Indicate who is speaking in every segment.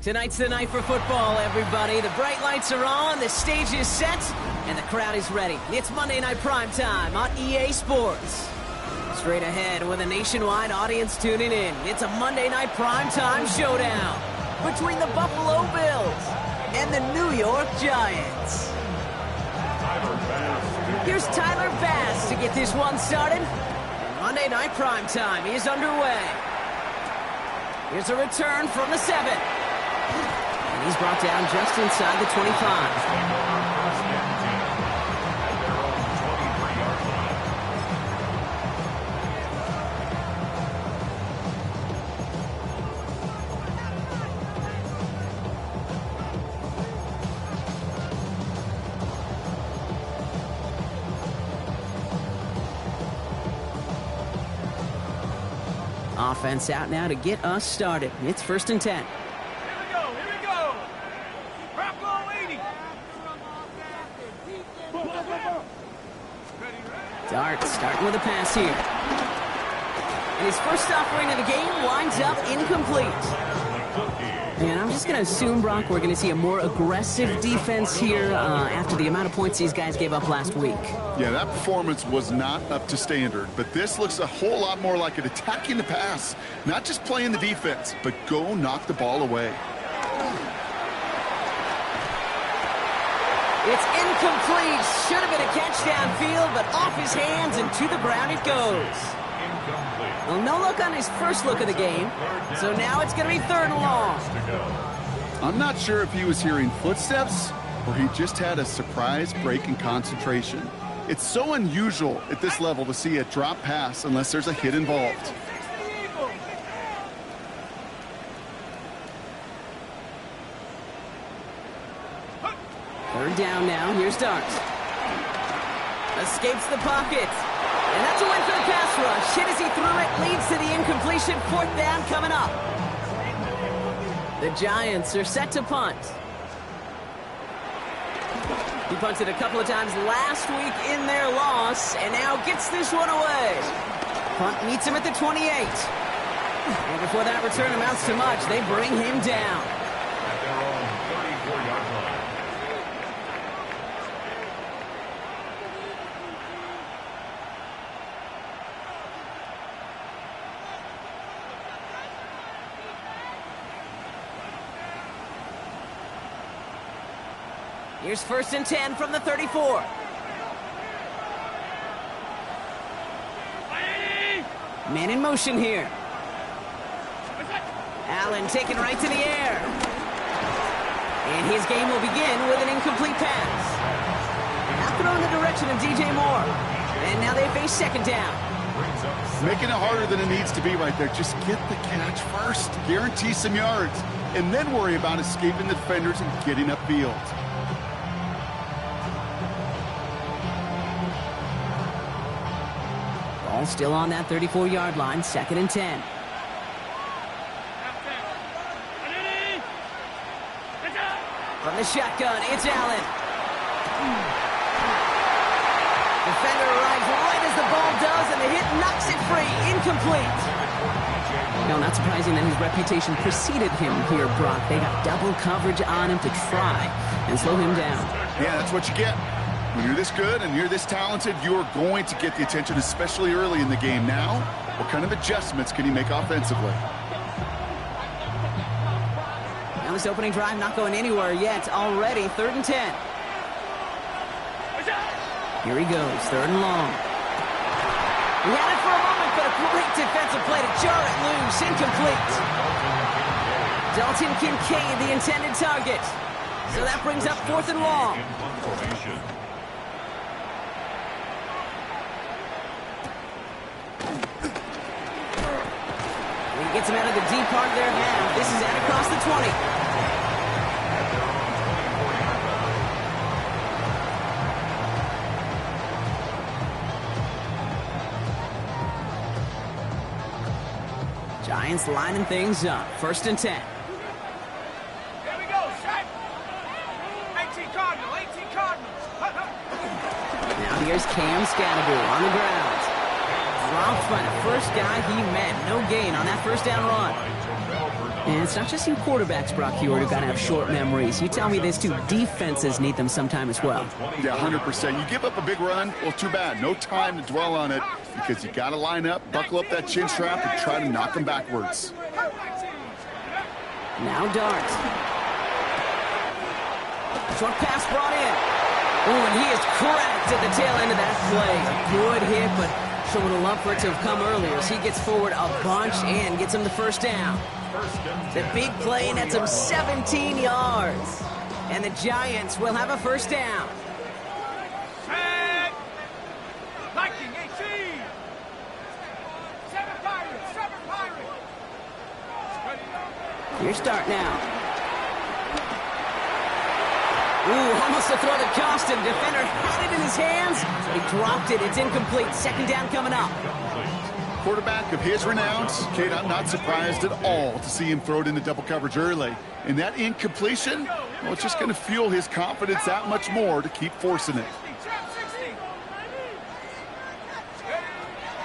Speaker 1: Tonight's the night for football, everybody. The bright lights are on, the stage is set, and the crowd is ready. It's Monday Night Primetime on EA Sports. Straight ahead with a nationwide audience tuning in. It's a Monday Night Primetime showdown between the Buffalo Bills and the New York Giants. Here's Tyler Bass to get this one started. And Monday Night Primetime is underway. Here's a return from the 7. And he's brought down just inside the 25. Offense out now to get us started. It's 1st and 10.
Speaker 2: Here we go. Bronco 80.
Speaker 1: Dart starting with a pass here. And his first offering of the game winds up incomplete. And I'm just going to assume, Brock, we're going to see a more aggressive defense here after the amount of points these guys gave up last week.
Speaker 3: Yeah, that performance was not up to standard, but this looks a whole lot more like it attacking the pass. Not just playing the defense, but go knock the ball away.
Speaker 1: It's incomplete. Should have been a catch downfield, but off his hands and to the ground it goes. Well, no look on his first look of the game, so now it's going to be 3rd and long.
Speaker 3: I'm not sure if he was hearing footsteps or he just had a surprise break in concentration. It's so unusual at this level to see a drop pass unless there's a hit involved.
Speaker 1: Third down now. Here's Dart. Escapes the pocket. And that's a win for the pass rush. Hit as he threw it. Leads to the incompletion. 4th down coming up. The Giants are set to punt. He punted a couple of times last week in their loss, and now gets this one away. Punt meets him at the 28. And before that return amounts to much, they bring him down.
Speaker 4: At their own 34-yard line.
Speaker 1: Here's 1st and 10 from the 34. Man in motion here. Allen taken right to the air. And his game will begin with an incomplete pass. Now throw in the direction of DJ Moore. And now they face 2nd down.
Speaker 3: Making it harder than it needs to be right there. Just get the catch first. Guarantee some yards. And then worry about escaping the defenders and getting upfield.
Speaker 1: Ball still on that 34-yard line, 2nd and 10. From the shotgun, it's Allen. Defender arrives right as the ball does, and the hit knocks it free. Incomplete. No, not surprising that his reputation preceded him here, Brock. They got double coverage on him to try and slow him down.
Speaker 3: Yeah, that's what you get. When you're this good and you're this talented, you're going to get the attention, especially early in the game. Now, what kind of adjustments can he make offensively?
Speaker 1: Now this opening drive not going anywhere yet. Already 3rd and 10. Here he goes, 3rd and long. He had it for a moment, but a great defensive play to jar it loose. Incomplete. Dalton Kincaid, the intended target. So that brings up 4th and long. He gets him out of the deep part there now. This is out across the 20. Giants lining things up. 1st and 10.
Speaker 2: Here we go, set. 18 Cardinals.
Speaker 1: Now here's Cam Scatterbury on the ground. dropped by the first guy he met. No gain on that first down run. And it's not just you quarterbacks, Brock Huard, who got to have short memories. You tell me this too, defenses need them sometime as well.
Speaker 3: Yeah, 100%. You give up a big run, well, too bad. No time to dwell on it because you got to line up, buckle up that chin strap, and try to knock them backwards.
Speaker 1: Now Dart. Short pass brought in. Oh, and he is cracked at the tail end of that play. A good hit, but sure would have loved for it to have come earlier as he gets forward a bunch and gets him the first down. The big play nets him 17 yards. And the Giants will have a first down.
Speaker 2: Set. Viking 18. 7 Pirates. 7 Pirates.
Speaker 1: Your start now. Ooh, almost a throw that cost him. Defender had it in his hands. He dropped it. It's incomplete. Second down coming up.
Speaker 3: Quarterback of his renowns, Kate, I'm not surprised at all to see him throw it into double coverage early. And that incompletion, well, it's just going to fuel his confidence that much more to keep forcing it.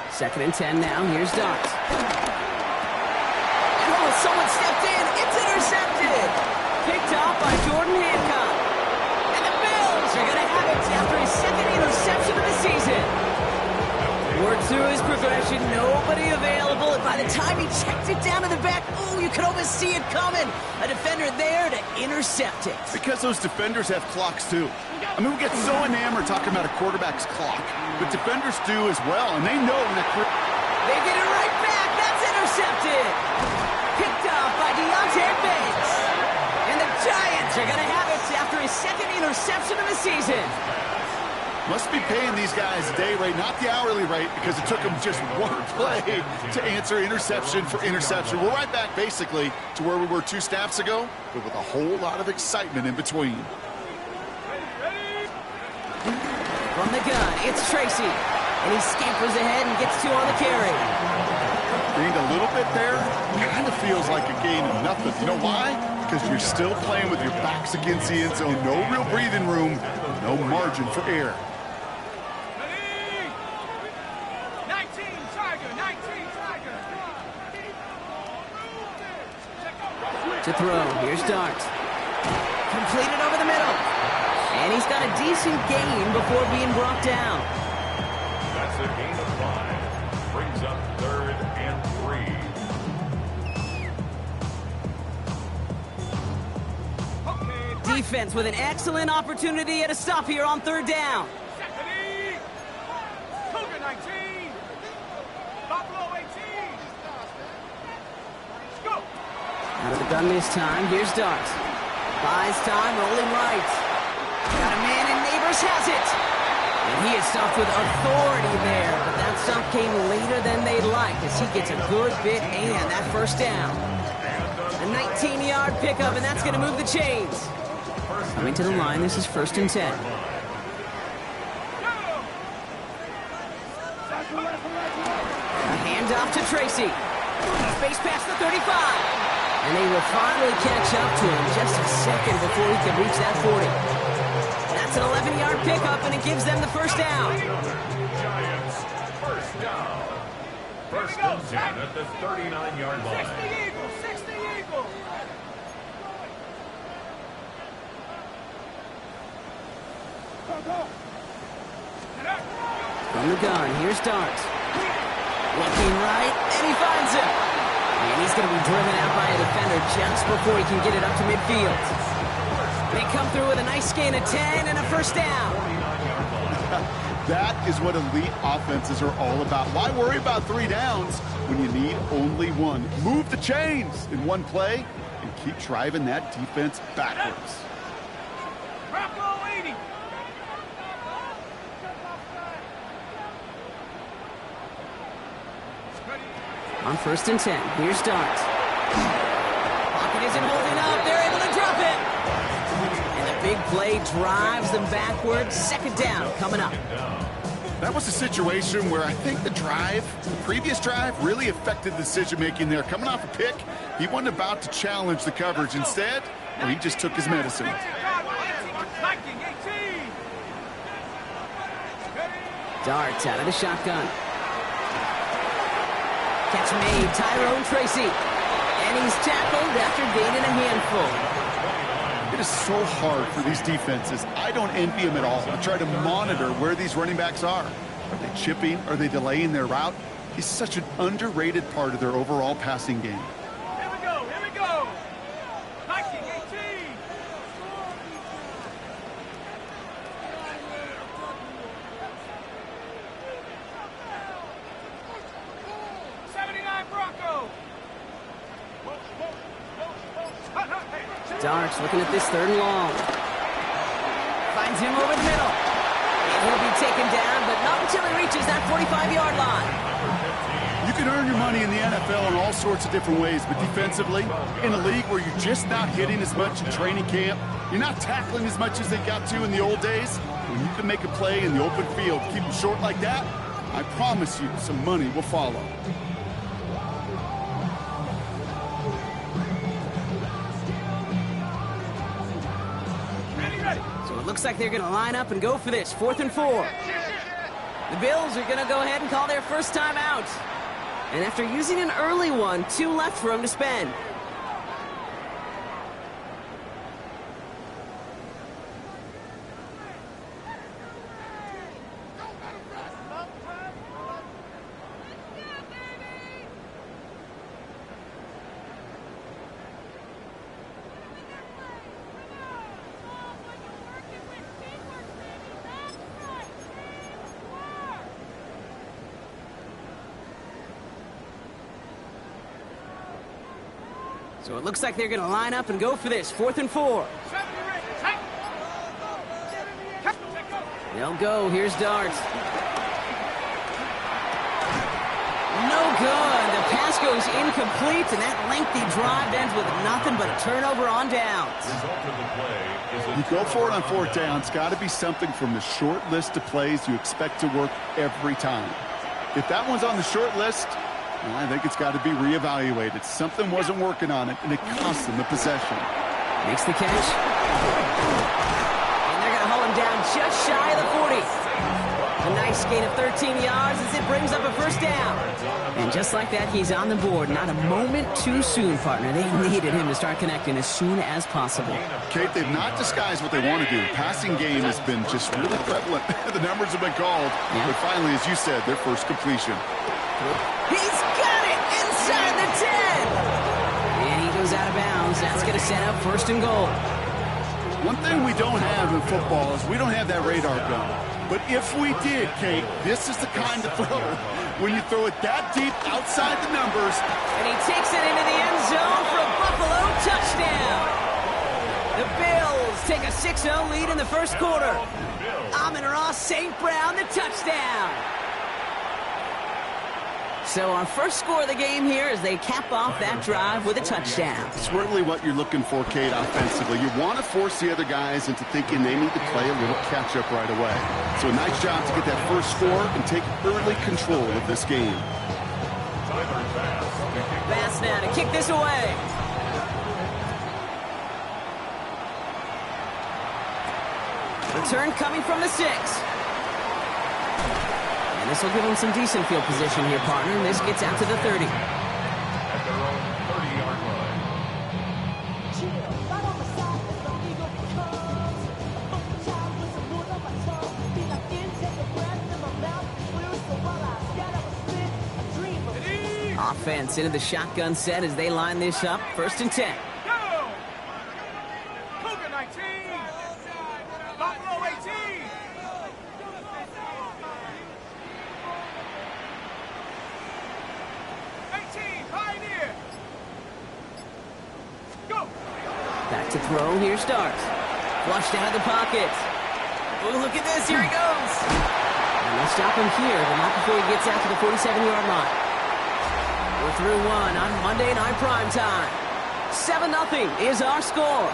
Speaker 1: 2nd and 10 now. Here's Dart. Oh, someone stepped in. It's intercepted. Picked off by Jordan Hancock. And the Bills are going to have it after his 2nd interception of the season. Worked through his progression, nobody available, and by the time he checked it down to the back, oh, you could almost see it coming. A defender there to intercept it.
Speaker 3: Because those defenders have clocks too. I mean, we get so enamored talking about a quarterback's clock, but defenders do as well, and they know that.
Speaker 1: They get it right back. That's intercepted. Picked off by Deontay Banks. And the Giants are going to have it after his 2nd interception of the season.
Speaker 3: Must be paying these guys a day rate, not the hourly rate, because it took them just one play to answer interception for interception. We're right back, basically, to where we were 2 snaps ago, but with a whole lot of excitement in between.
Speaker 1: From the gun, it's Tracy. And he scampers ahead and gets 2 on the carry.
Speaker 3: Gained a little bit there. Kind of feels like a gain of nothing. You know why? Because you're still playing with your backs against the end zone. No real breathing room. No margin for error.
Speaker 2: 19 Tiger.
Speaker 1: To throw, here's Dart. Completed over the middle. And he's got a decent gain before being brought down.
Speaker 4: That's a gain of 5. Brings up 3rd and 3.
Speaker 1: Defense with an excellent opportunity at a stop here on 3rd down.
Speaker 2: Cougar 19. Buffalo 18. Let's go.
Speaker 1: Out of the gun this time, here's Dart. Buys time, rolling right. Got a man and Neighbors has it. And he is stopped with authority there, but that stop came later than they'd like as he gets a good bit and that first down. A 19-yard pickup, and that's going to move the chains. Coming to the line, this is 1st and 10. A handoff to Tracy. Space past the 35. And they will finally catch up to him just a second before he can reach that 40. That's an 11-yard pickup, and it gives them the first down.
Speaker 4: Giants, first down. 1st and 10 at the 39-yard line.
Speaker 2: 60 Eagles.
Speaker 1: From the gun, here's Dart. Looking right, and he finds him. And he's going to be driven out by a defender just before he can get it up to midfield. They come through with a nice gain of 10 and a first down.
Speaker 3: That is what elite offenses are all about. Why worry about 3 downs when you need only 1? Move the chains in one play and keep driving that defense backwards.
Speaker 2: Buffalo 80.
Speaker 1: On 1st and 10, here's Dart. Pocket isn't holding up. They're able to drop it. And the big play drives them backwards. 2nd down coming up.
Speaker 3: That was a situation where I think the previous drive, really affected the decision-making there. Coming off a pick, he wasn't about to challenge the coverage. Instead, well, he just took his medicine.
Speaker 1: Darts out of the shotgun. Catch made, Tyrone Tracy. And he's tackled after gaining a handful.
Speaker 3: It is so hard for these defenses. I don't envy them at all. I try to monitor where these running backs are. Are they chipping? Are they delaying their route? He's such an underrated part of their overall passing game.
Speaker 2: Here we go, here we go. Viking 18. 79 Bronco.
Speaker 1: Darks looking at this 3rd and long. Finds him over the middle. And he'll be taken down, but not until he reaches that 45-yard line.
Speaker 3: You can earn your money in the NFL in all sorts of different ways, but defensively, in a league where you're just not hitting as much in training camp, you're not tackling as much as they got to in the old days, when you can make a play in the open field, keep them short like that, I promise you some money will follow.
Speaker 1: So it looks like they're going to line up and go for this, 4th and 4. The Bills are going to go ahead and call their first time out. And after using an early one, 2 left for him to spend. So it looks like they're going to line up and go for this, 4th and 4. They'll go. Here's Darts. No good. The pass goes incomplete, and that lengthy drive ends with nothing but a turnover on downs.
Speaker 3: You go for it on 4th down. It's got to be something from the short list of plays you expect to work every time. If that one's on the short list, well, I think it's got to be reevaluated. Something wasn't working on it, and it cost them the possession.
Speaker 1: Makes the catch. And they're going to haul him down just shy of the 40. A nice gain of 13 yards as it brings up a first down. And just like that, he's on the board. Not a moment too soon, partner. They needed him to start connecting as soon as possible.
Speaker 3: Kate, they've not disguised what they want to do. Passing game has been just really prevalent. The numbers have been called. Yeah. But finally, as you said, their first completion.
Speaker 1: He's got it inside the 10. And he goes out of bounds. That's going to set up 1st and goal.
Speaker 3: One thing we don't have in football is we don't have that radar gun. But if we did, Kate, this is the kind of throw when you throw it that deep outside the numbers.
Speaker 1: And he takes it into the end zone for a Buffalo touchdown. The Bills take a 6-0 lead in the first quarter. Amon-Ra St. Brown, the touchdown. So our first score of the game here as they cap off that drive with a touchdown.
Speaker 3: It's really what you're looking for, Kate, offensively. You want to force the other guys into thinking they need to play a little catch-up right away. So a nice job to get that first score and take early control of this game.
Speaker 1: Bass now to kick this away. Return coming from the 6. And this will give them some decent field position here, partner. And this gets out to the 30.
Speaker 4: At their own 30-yard line.
Speaker 1: Offense into the shotgun set as they line this up. 1st and 10.
Speaker 2: Go! Cougar 19. Buffalo 18. 18, Pioneer. Go!
Speaker 1: Back to throw. Here starts. Flushed out of the pocket. Oh, look at this. Here he goes. And they'll stop him here, but not before he gets out to the 47-yard line. We're through one on Monday Night Primetime. 7-0 is our score.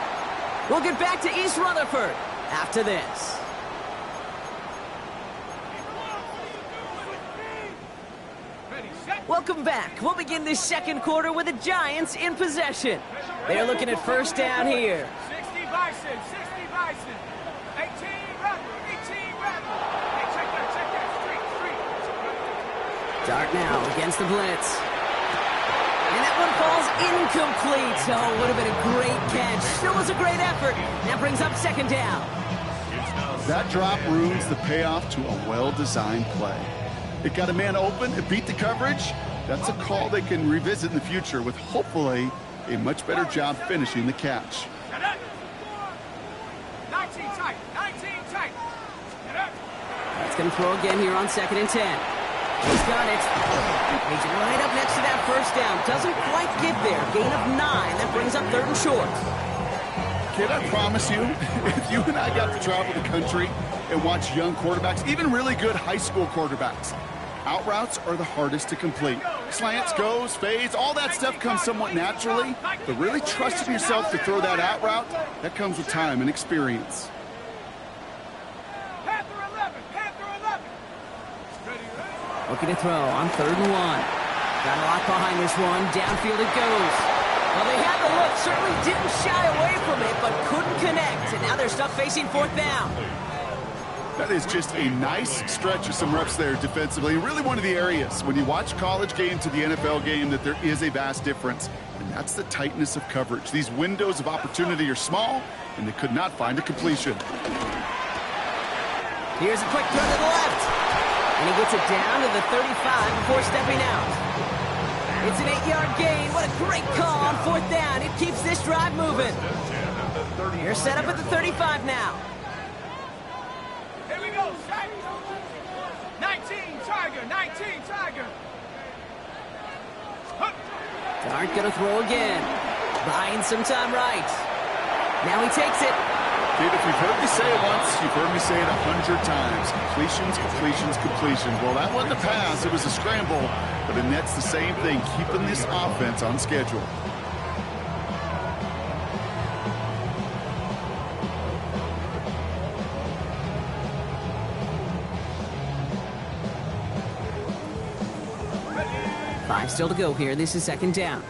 Speaker 1: We'll get back to East Rutherford after this. Welcome back. We'll begin this second quarter with the Giants in possession. They're looking at first down here.
Speaker 2: 60 Bison, 60 Bison. 18 Rebel, 18 Rebel. Hey, check that, street.
Speaker 1: Dart now against the blitz. one falls incomplete. Oh, would have been a great catch. Still was a great effort. That brings up second down.
Speaker 3: That drop ruins the payoff to a well-designed play. It got a man open, it beat the coverage. That's a call they can revisit in the future with hopefully a much better job finishing the catch.
Speaker 2: 19 tight, 19 tight.
Speaker 1: He's going to throw again here on 2nd and 10. He's got it. He's right up next to that first down. Doesn't quite get there. Gain of 9. That brings up 3rd and short.
Speaker 3: Kid, I promise you, if you and I got to travel the country and watch young quarterbacks, even really good high school quarterbacks, out routes are the hardest to complete. Slants, goes, fades, all that stuff comes somewhat naturally, but really trusting yourself to throw that out route, that comes with time and experience.
Speaker 2: Panther 11, Panther 11. Ready, ready.
Speaker 1: Looking to throw on 3rd and 1. Got a lot behind this one. Downfield it goes. Well, they had the look. Certainly didn't shy away from it, but couldn't connect. And now they're stuck facing 4th down.
Speaker 3: That is just a nice stretch of some reps there defensively. Really one of the areas when you watch college game to the NFL game that there is a vast difference. And that's the tightness of coverage. These windows of opportunity are small, and they could not find a completion.
Speaker 1: Here's a quick throw to the left. And he gets it down to the 35 before stepping out. It's an 8-yard gain. What a great call on 4th down. It keeps this drive moving. They're set up at the 35 now.
Speaker 2: Here we go, set. 19 Tiger, 19 Tiger.
Speaker 1: Dart gonna throw again. Buying some time right. Now he takes it.
Speaker 3: Kid, if you've heard me say it once, you've heard me say it 100 times. Completions, completions, completions. Well, that wasn't a pass. It was a scramble. But in that's the same thing, keeping this offense on schedule.
Speaker 1: Five still to go here. This is 2nd down.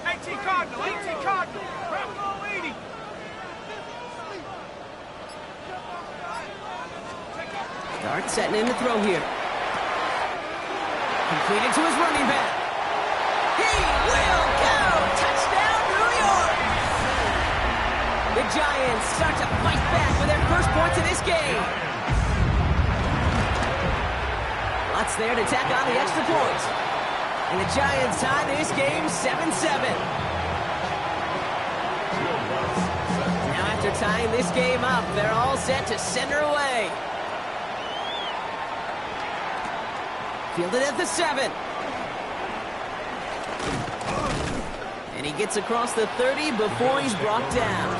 Speaker 2: 18 Cardinal, 18 Cardinal. Bravo 80.
Speaker 1: Dart setting in to throw here. Completed to his running back. He will go! Touchdown, New York! The Giants start to fight back for their first points of this game. Lots there to tack on the extra point. And the Giants tie this game 7-7. Now after tying this game up, they're all set to send her away. Fielded at the 7. And he gets across the 30 before he's brought down.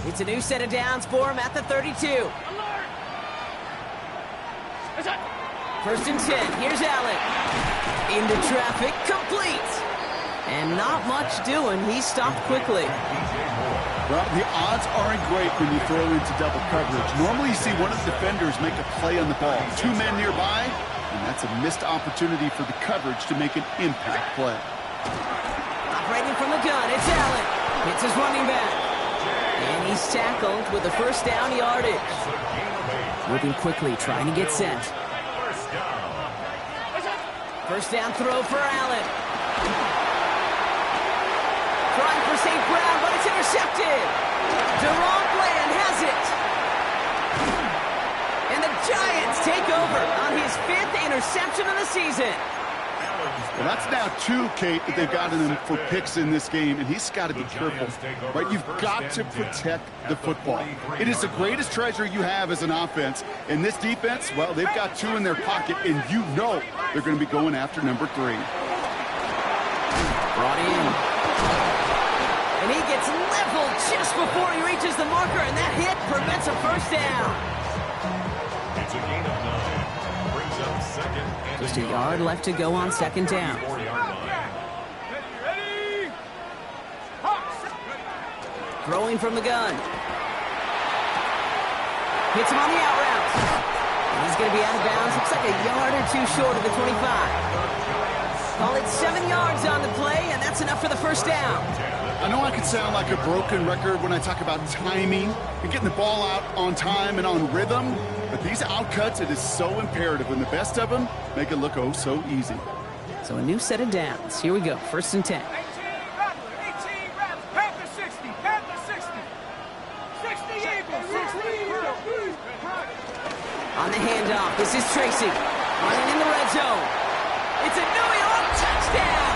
Speaker 1: It's a new set of downs for him at the 32. First and 10. Here's Allen. Into traffic. Complete. And not much doing. He stopped quickly.
Speaker 3: Well, the odds aren't great when you throw into double coverage. Normally you see one of the defenders make a play on the ball. 2 men nearby, and that's a missed opportunity for the coverage to make an impact play.
Speaker 1: Operating from the gun. It's Allen. Hits his running back. And he's tackled with the first down yardage. Moving quickly, trying to get set. First down throw for Allen. Trying for St. Brown, but it's intercepted. Deron Bland has it. And the Giants take over on his 5th interception of the season.
Speaker 3: Well, that's now 2, Kate, that they've gotten him for picks in this game, and he's got to be careful. Right? You've got to protect the football. It is the greatest treasure you have as an offense. And this defense, well, they've got 2 in their pocket, and you know they're going to be going after number 3.
Speaker 1: Brought in. And he gets leveled just before he reaches the marker, and that hit prevents a first down.
Speaker 4: It's a gain of 9. Brings up 2nd and
Speaker 1: Just a yard left to go on 2nd down.
Speaker 4: 4-yard line.
Speaker 2: Ready? Hawks.
Speaker 1: Throwing from the gun. Hits him on the out route. And he's going to be out of bounds. Looks like a yard or two short of the 25. Call it 7 yards on the play, and that's enough for the first down.
Speaker 3: I know I can sound like a broken record when I talk about timing and getting the ball out on time and on rhythm, but these outcuts, it is so imperative, and the best of them make it look oh so easy.
Speaker 1: So a new set of downs. Here we go, 1st and 10.
Speaker 2: 18 Rattler, Panther 60, Panther 60. 60 Eagles, 60 Eagles.
Speaker 1: On the handoff, this is Tracy. Running in the red zone. It's a New York touchdown!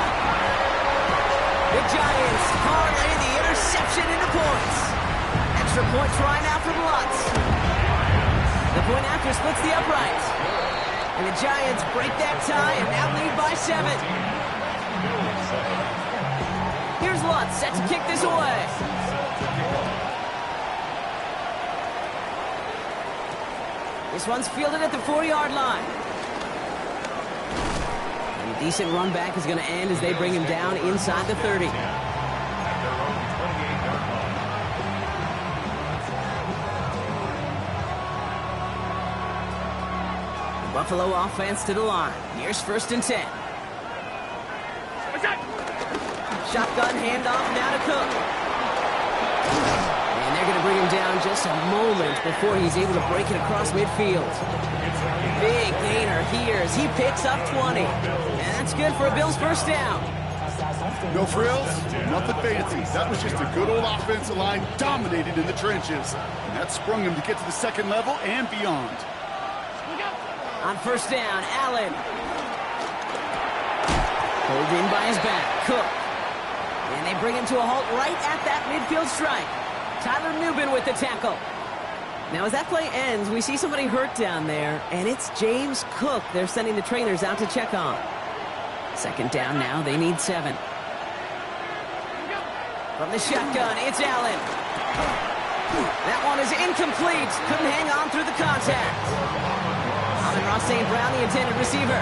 Speaker 1: The Giants parlay the interception into points. Extra point try now from Lutz. The point after splits the uprights. And the Giants break that tie and now lead by 7. Here's Lutz set to kick this away. This one's fielded at the 4-yard line. And a decent run back is going to end as they bring him down inside the 30. Buffalo offense to the line. Here's 1st and 10. Shotgun handoff now to Cook. And they're going to bring him down just a moment before he's able to break it across midfield. Big gainer here as he picks up 20. And that's good for a Bills first down.
Speaker 3: No frills, nothing fancy. That was just a good old offensive line dominated in the trenches. And that sprung him to get to the 2nd level and beyond.
Speaker 1: On 1st down, Allen. Pulled in by his back, Cook. And they bring him to a halt right at that midfield strike. Tyler Nubin with the tackle. Now, as that play ends, we see somebody hurt down there, and it's James Cook they're sending the trainers out to check on. 2nd down now, they need 7. From the shotgun, it's Allen. That one is incomplete. Couldn't hang on through the contact. And Ross St. Brown, the intended receiver.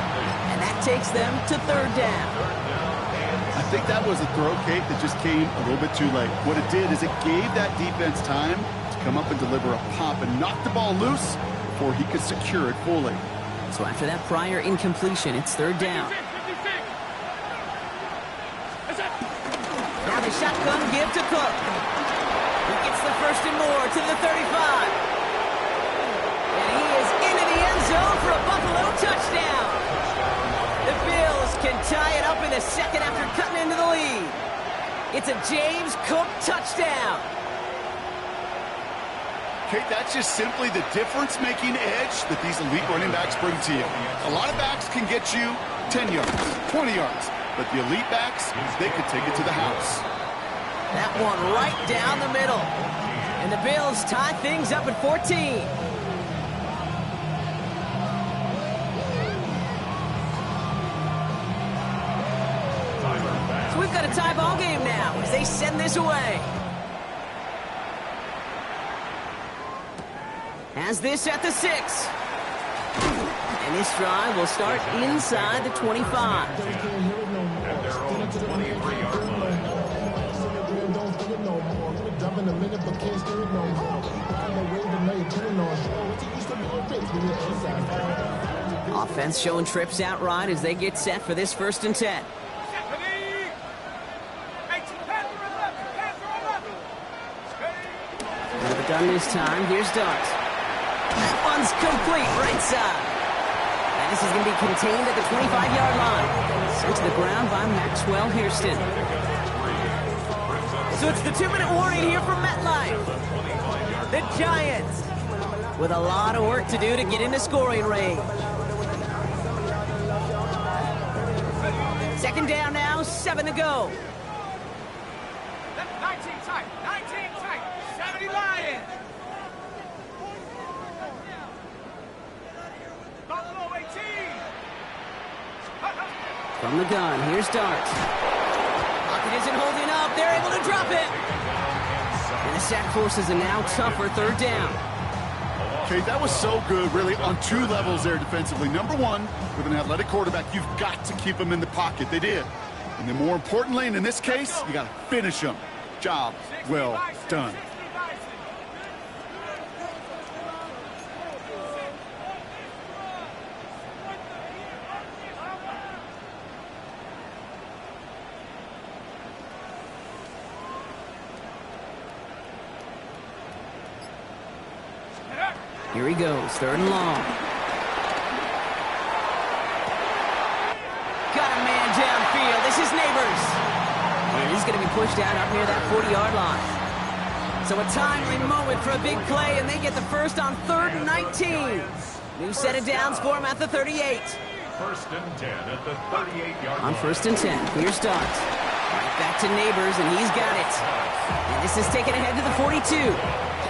Speaker 1: And that takes them to 3rd down.
Speaker 3: I think that was a throw, Kate, that just came a little bit too late. What it did is it gave that defense time to come up and deliver a pop and knock the ball loose before he could secure it fully.
Speaker 1: So after that prior incompletion, it's 3rd down. Now the shotgun give to Cook. He gets the 1st and more to the 35. And he is into the end zone for a Buffalo touchdown. The Bills can tie it up in the 2nd after cutting into the lead. It's a James Cook touchdown.
Speaker 3: Kate, that's just simply the difference-making edge that these elite running backs bring to you. A lot of backs can get you 10 yards, 20 yards, but the elite backs, they could take it to the house.
Speaker 1: That one right down the middle. And the Bills tie things up at 14. So we've got a tie ball game now as they send this away. Has this at the 6. And this drive will start inside the 25. Offense showing trips out right as they get set for this 1st and 10. Never done this time. Here's Dart. That one's complete right side. And this is going to be contained at the 25-yard line. Sent to the ground by Maxwell Hairston. So it's the 2-minute warning here from MetLife. The Giants with a lot of work to do to get into scoring range. 2nd down now, 7 to go.
Speaker 2: 19 tight, 70 Lions. Buffalo 18.
Speaker 1: From the gun, here's Dart. Lockett isn't holding up. They're able to drop it. And the sack forces a now tougher 3rd down.
Speaker 3: Okay, that was so good, really, on 2 levels there defensively. Number 1, with an athletic quarterback, you've got to keep him in the pocket. They did. And then more importantly, and in this case, you got to finish him. Job well done.
Speaker 1: Here he goes, 3rd and long. Got a man downfield. This is Neighbors. And he's going to be pushed out up near that 40-yard line. So a timely moment for a big play, and they get the first on 3rd and 19. New set of downs for him at the 38.
Speaker 4: 1st and 10 at the 38-yard line.
Speaker 1: On 1st and 10, here starts. Right back to Neighbors, and he's got it. And this is taken ahead to the 42.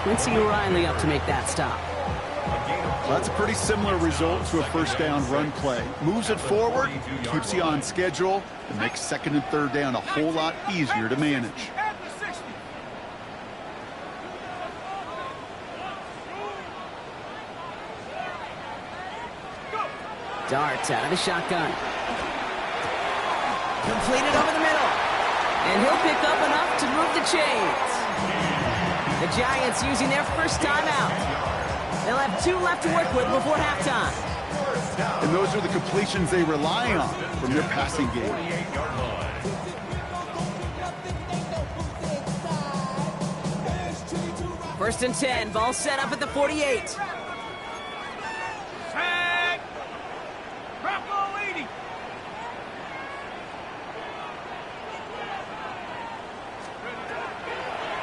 Speaker 1: Quincy Riley up to make that stop.
Speaker 3: Well, that's a pretty similar result to a 1st down run play. Moves it forward, keeps you on schedule, and makes 2nd and 3rd down a whole lot easier to manage.
Speaker 1: Darts out of the shotgun. Completed over the middle. And he'll pick up enough to move the chains. The Giants using their first timeout. They'll have 2 left to work with before halftime.
Speaker 3: And those are the completions they rely on from their passing game.
Speaker 4: 48-yard line.
Speaker 1: First and 10, ball set up at the 48.
Speaker 2: Tag! Bravo 80!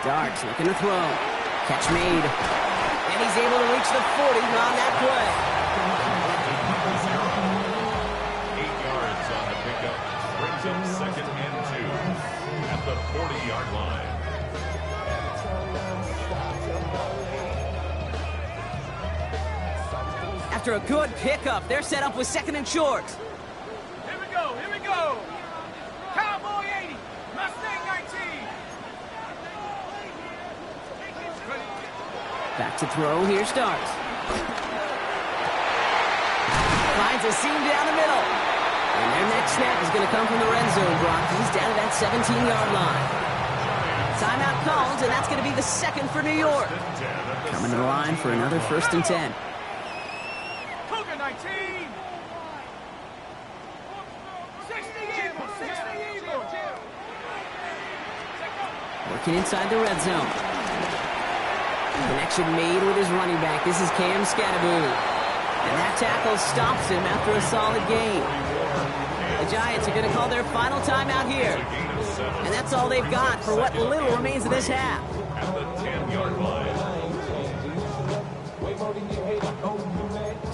Speaker 1: Darts looking to throw. Catch made. And he's able to reach the 40 on that play.
Speaker 4: 8 yards on the pickup. Brings him 2nd and 2 at the 40-yard line.
Speaker 1: After a good pickup, they're set up with 2nd and short.
Speaker 2: Here we go, here we go! Cowboy 80, Mustang 19!
Speaker 1: Back to throw, here starts. Finds a seam down the middle. And their next snap is going to come from the red zone, Brock. He's down to that 17-yard line. Timeout called, and that's going to be the 2nd for New York. Coming to the line for another 1st and 10.
Speaker 2: Cougar 19! 60 Eagles, 60 Eagles!
Speaker 1: Working inside the red zone. Connection made with his running back. This is Cam Scattaboo. And that tackle stops him after a solid gain. The Giants are going to call their final timeout here. And that's all they've got for what little remains of this half.
Speaker 4: At the 10-yard line.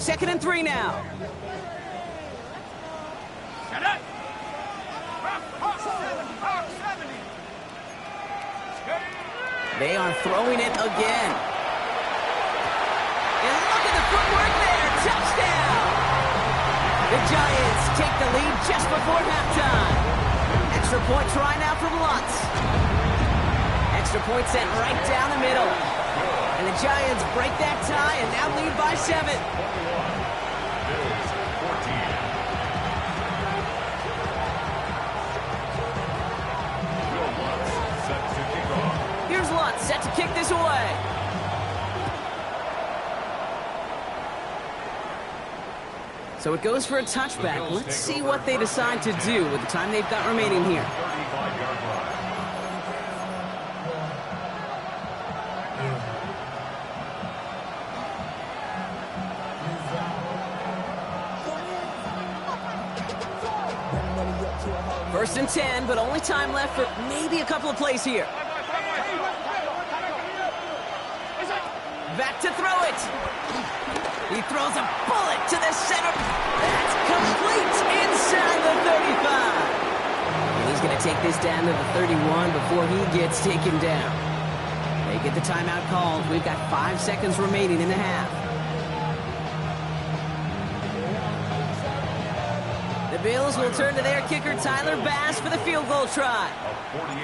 Speaker 1: 2nd and 3 now.
Speaker 2: Shut up! Hawk 70!
Speaker 1: They are throwing it again. And look at the footwork there. Touchdown! The Giants take the lead just before halftime. Extra point try now from Lutz. Extra point sent right down the middle. And the Giants break that tie and now lead by 7.
Speaker 4: Bills 14. Will Lutz set to kick off.
Speaker 1: Here's Lutz set to kick this away. So it goes for a touchback. Let's see what they decide to do with the time they've got remaining here.
Speaker 4: 35-yard line.
Speaker 1: First and 10, but only time left for maybe a couple of plays here. Back to throw it. He throws a bullet to the center. That's complete inside the 35. And he's going to take this down to the 31 before he gets taken down. They get the timeout called. We've got 5 seconds remaining in the half. The Bills will turn to their kicker, Tyler Bass, for the field goal try.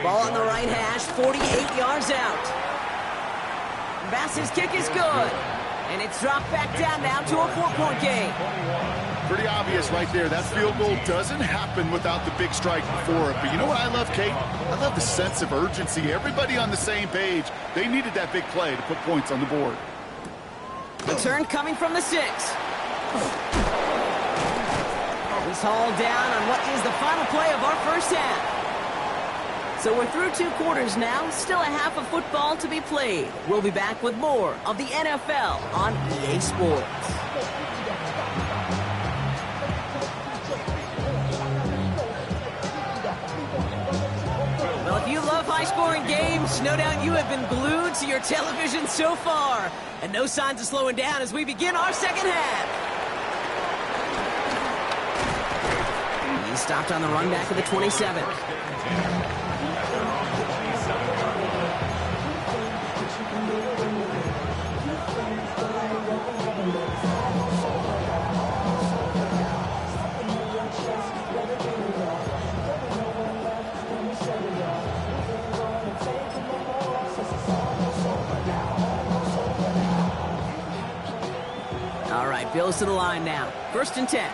Speaker 1: Ball on the right hash, 48 yards out. Bass's kick is good. And it's dropped back down now to a 4-point game.
Speaker 3: Pretty obvious right there. That field goal doesn't happen without the big strike before it. But you know what I love, Kate? I love the sense of urgency. Everybody on the same page. They needed that big play to put points on the board.
Speaker 1: Return coming from the 6. He's hauled down on what is the final play of our first half. So we're through 2 quarters now, still a half of football to be played. We'll be back with more of the NFL on EA Sports. Well, if you love high-scoring games, no doubt you have been glued to your television so far. And no signs of slowing down as we begin our second half. He stopped on the run back of the 27. All right, Bills to the line now. 1st and 10.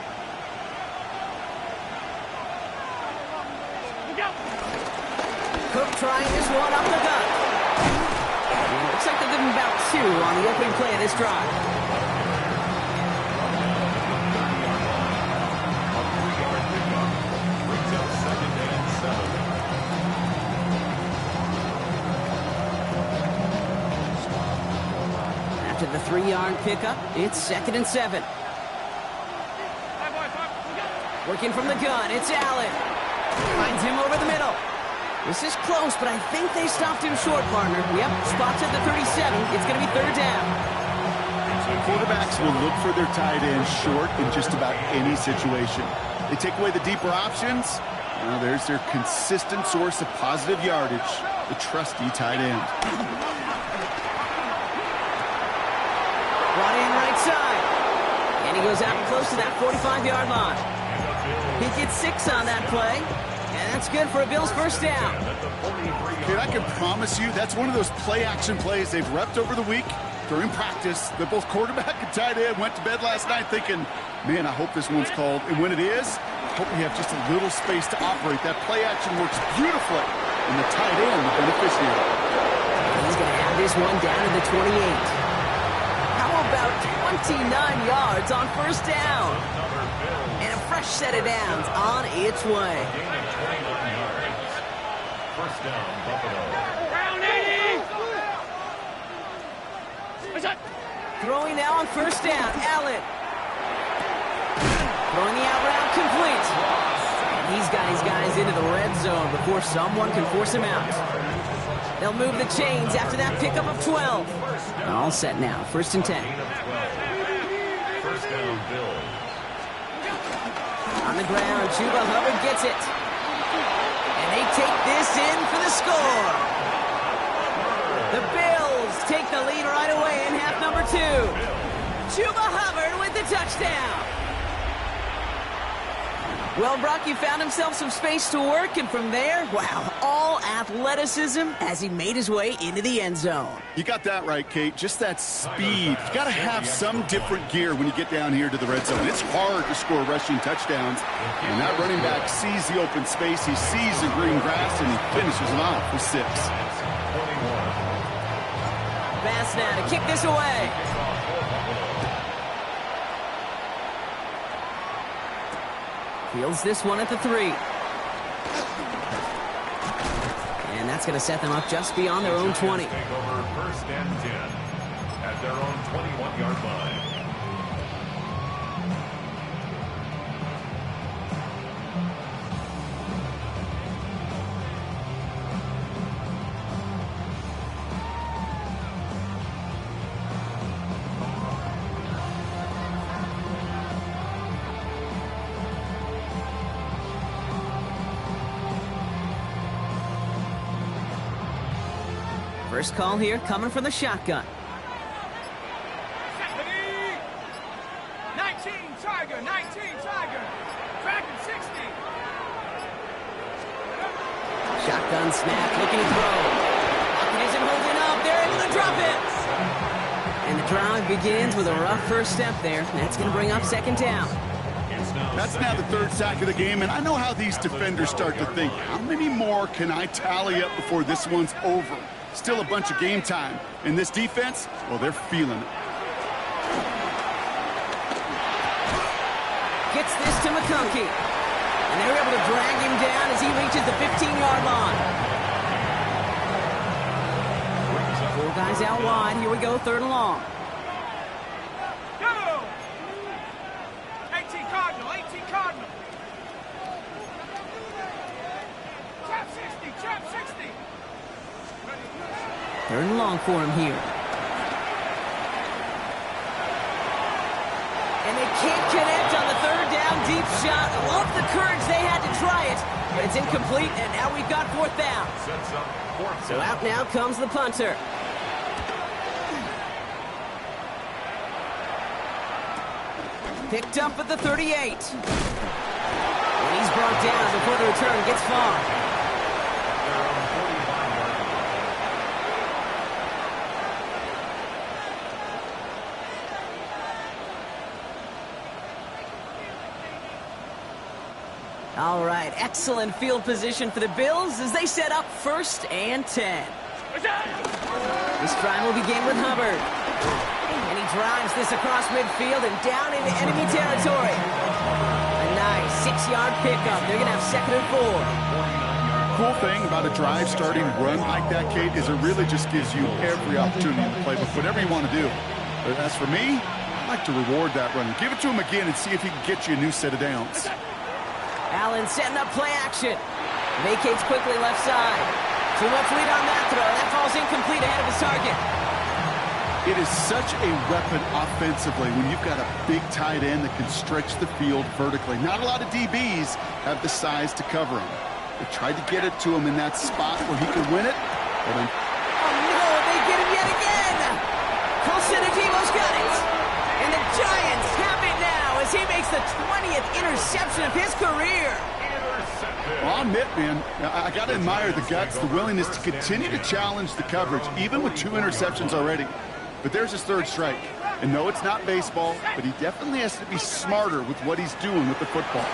Speaker 1: Cook trying this one up the gut. And it looks like they'll give him about 2 on the opening play of this drive. After the 3-yard pickup, it's 2nd and 7. Working from the gun, it's Allen. Finds him over the middle. This is close, but I think they stopped him short, partner. Yep, spots at the 37. It's going to be 3rd down.
Speaker 3: Quarterbacks will look for their tight end short in just about any situation. They take away the deeper options. Now there's their consistent source of positive yardage, the trusty tight end.
Speaker 1: Brought in right side. And he goes out close to that 45-yard line. He gets 6 on that play. And that's good for a Bills 1st down.
Speaker 3: Kid, I can promise you that's one of those play-action plays they've repped over the week during practice that both quarterback and tight end went to bed last night thinking, man, I hope this one's called. And when it is, I hope we have just a little space to operate. That play-action works beautifully, and the tight end, the beneficiary.
Speaker 1: He's going to have this one down to the 28. How about 29 yards on 1st down? And a fresh set of downs on its way.
Speaker 4: 1st down, Buffalo.
Speaker 2: Round 80!
Speaker 1: Throwing now on 1st down, Allen. Throwing the out route complete. And he's got his guys into the red zone before someone can force him out. They'll move the chains after that pickup of 12. All set now, 1st and 10.
Speaker 4: 1st down, Bills.
Speaker 1: On the ground, Chuba Hubbard gets it. And they take this in for the score. The Bills take the lead right away in half number 2. Chuba Hubbard with the touchdown. Well, Brock, he found himself some space to work, and from there, wow, all athleticism as he made his way into the end zone.
Speaker 3: You got that right, Kate. Just that speed. You got to have some different gear when you get down here to the red zone. It's hard to score rushing touchdowns, and that running back sees the open space, he sees the green grass, and he finishes it off with 6.
Speaker 1: Pass now to kick this away. Fields this one at the 3. And that's going to set them up just beyond their own 20.
Speaker 4: Take over 1st and 10 at their own 21-yard line.
Speaker 1: First call here coming from the shotgun.
Speaker 2: 19 Tiger, 19 Tiger. Dragon 60.
Speaker 1: Shotgun snap, looking to throw. Pocket isn't holding up. They're able to drop it. And the drive begins with a rough first step there. That's going to bring up 2nd down.
Speaker 3: That's now the 3rd sack of the game, and I know how these defenders start to think. How many more can I tally up before this one's over? Still a bunch of game time. And this defense, well, they're feeling it.
Speaker 1: Gets this to McConkey. And they're able to drag him down as he reaches the 15-yard line. guys out wide. Here we go, 3rd and long.
Speaker 2: Go! 18 Cardinal, 18 Cardinal. Trap 60, trap 60.
Speaker 1: 3rd and long for him here. And they can't connect on the 3rd down deep shot. I love the courage they had to try it, but it's incomplete, and now we've got 4th down. So out now comes the punter. Picked up at the 38. And he's brought down before the return gets far. All right, excellent field position for the Bills as they set up 1st and 10. This drive will begin with Hubbard. And he drives this across midfield and down into enemy territory. A nice 6-yard pickup. They're going to have 2nd and 4.
Speaker 3: Cool thing about a drive starting run like that, Kate, is it really just gives you every opportunity to play with whatever you want to do. But as for me, I like to reward that run. Give it to him again and see if he can get you a new set of downs.
Speaker 1: Allen setting up play action. Vacates quickly left side. Too much lead on that throw. That falls incomplete ahead of his target.
Speaker 3: It is such a weapon offensively when you've got a big tight end that can stretch the field vertically. Not a lot of DBs have the size to cover him. They tried to get it to him in that spot where he could win it. But
Speaker 1: oh, no, they get him yet again. Colson Adibo's got it. And the Giants have it now as he makes the 20th interception of his career.
Speaker 3: Well, I'll admit, man, I got to admire the guts, the willingness to continue to challenge the coverage, even with 2 interceptions already. But there's his 3rd strike. And no, it's not baseball, but he definitely has to be smarter with what he's doing with the football.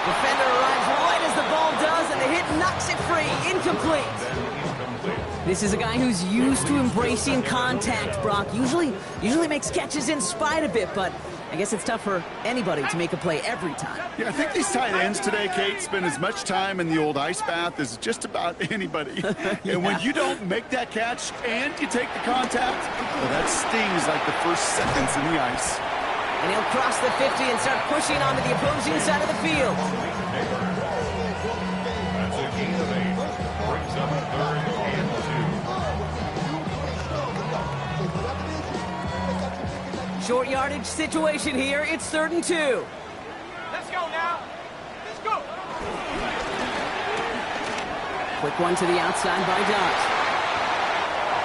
Speaker 1: Defender arrives right as the ball does, and the hit knocks it free. Incomplete. This is a guy who's used to embracing contact, Brock. Usually makes catches in spite of it, but I guess it's tough for anybody to make a play every time.
Speaker 3: Yeah, I think these tight ends today, Kate, spend as much time in the old ice bath as just about anybody.
Speaker 1: Yeah.
Speaker 3: And when you don't make that catch and you take the contact, well, that stings like the first seconds in the ice.
Speaker 1: And he'll cross the 50 and start pushing onto the opposing side of the field.
Speaker 4: That's a gain of 8. Brings up 3rd and 2.
Speaker 1: Short yardage situation here. It's 3rd and 2.
Speaker 2: Let's go now. Let's go.
Speaker 1: Quick one to the outside by Dodge.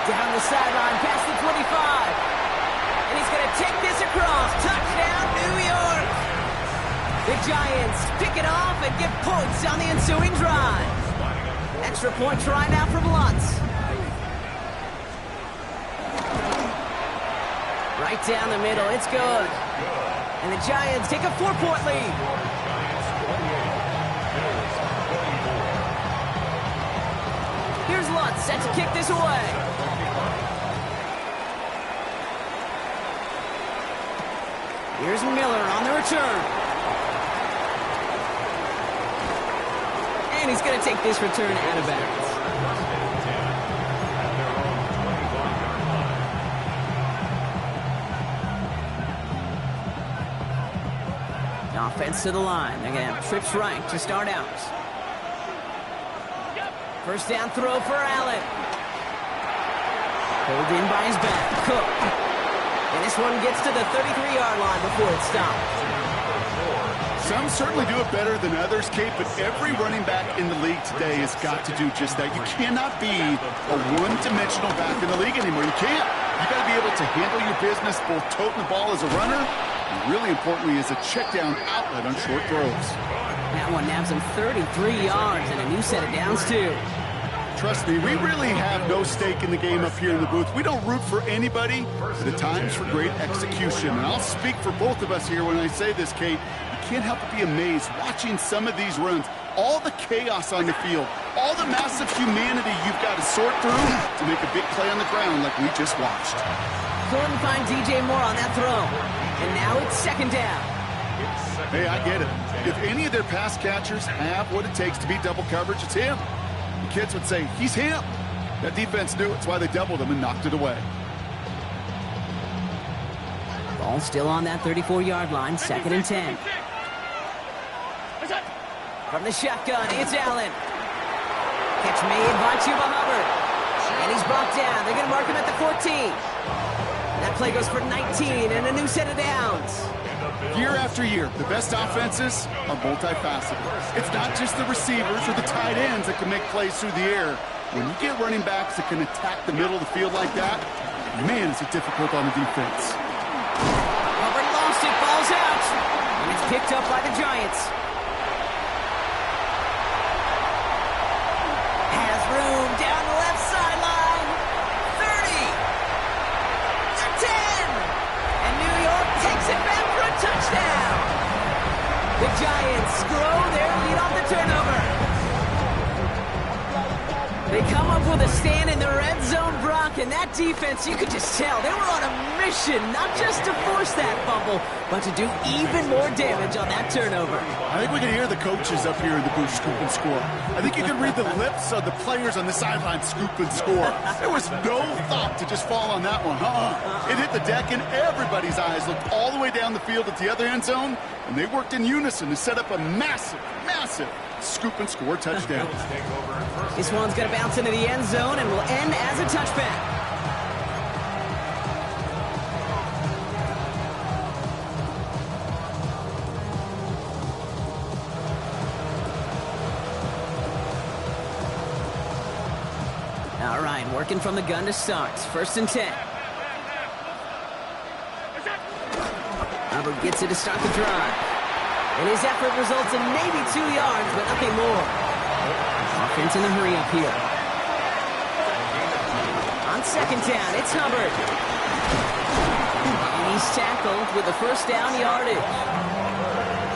Speaker 1: Down the sideline, past the 25. And he's going to take this across. Touchdown, New York. The Giants pick it off and get points on the ensuing drive. Extra point try now from Lutz. Right down the middle, it's good. And the Giants take a 4-point lead. Here's Lutz, set to kick this away. Here's Miller on the return. And he's going to take this return out of bounds. Offense to the line. Again, trips right to start out. 1st down throw for Allen. Pulled in by his back. Cook. And this one gets to the 33-yard line before it stops.
Speaker 3: Some certainly do it better than others, Kate, but every running back in the league today has got to do just that. You cannot be a one-dimensional back in the league anymore. You can't. You got to be able to handle your business, both toting the ball as a runner, and really importantly as a check-down outlet on short throws.
Speaker 1: That one nabs him 33 yards and a new set of downs, too.
Speaker 3: Trust me, we really have no stake in the game up here in the booth. We don't root for anybody, but at times for great execution. And I'll speak for both of us here when I say this, Kate. You can't help but be amazed watching some of these runs. All the chaos on the field, all the massive humanity you've got to sort through to make a big play on the ground like we just watched.
Speaker 1: Couldn't find DJ Moore on that throw. And now it's 2nd down.
Speaker 3: Hey, I get it. If any of their pass catchers have what it takes to beat double coverage, it's him. The kids would say, he's him. That defense knew it. That's why they doubled him and knocked it away.
Speaker 1: Ball still on that 34-yard line, 2nd and 10. From the shotgun, it's Allen. Catch made by Chuba Hubbard. And he's brought down. They're going to mark him at the 14. That play goes for 19 and a new set of downs.
Speaker 3: Year after year, the best offenses are multifaceted. It's not just the receivers or the tight ends that can make plays through the air. When you get running backs that can attack the middle of the field like that, man, is it difficult on the defense.
Speaker 1: Hubbard lost it, falls out. And it's picked up by the Giants. Has room down the left sideline. 30. The 10. And New York takes it back for a touchdown. The Giants grow their lead off the turnover. They come up with a stand in the red zone, Brock, and that defense, you could just tell, they were on a mission, not just to force that fumble, but to do even more damage on that turnover.
Speaker 3: I think we can hear the coaches up here in the booth scoop and score. I think you can read the lips of the players on the sideline scoop and score. There was no thought to just fall on that one. It hit the deck, and everybody's eyes looked all the way down the field at the other end zone, and they worked in unison to set up a massive, massive scoop and score touchdown.
Speaker 1: This one's going to bounce into the end zone and will end as a touchback. All right, working from the gun to start. 1st and 10. Hubbard gets it to start the drive. And his effort results in maybe 2 yards, but nothing more. Offense in a hurry up here. On 2nd down, it's Hubbard. And he's tackled with a 1st down yardage.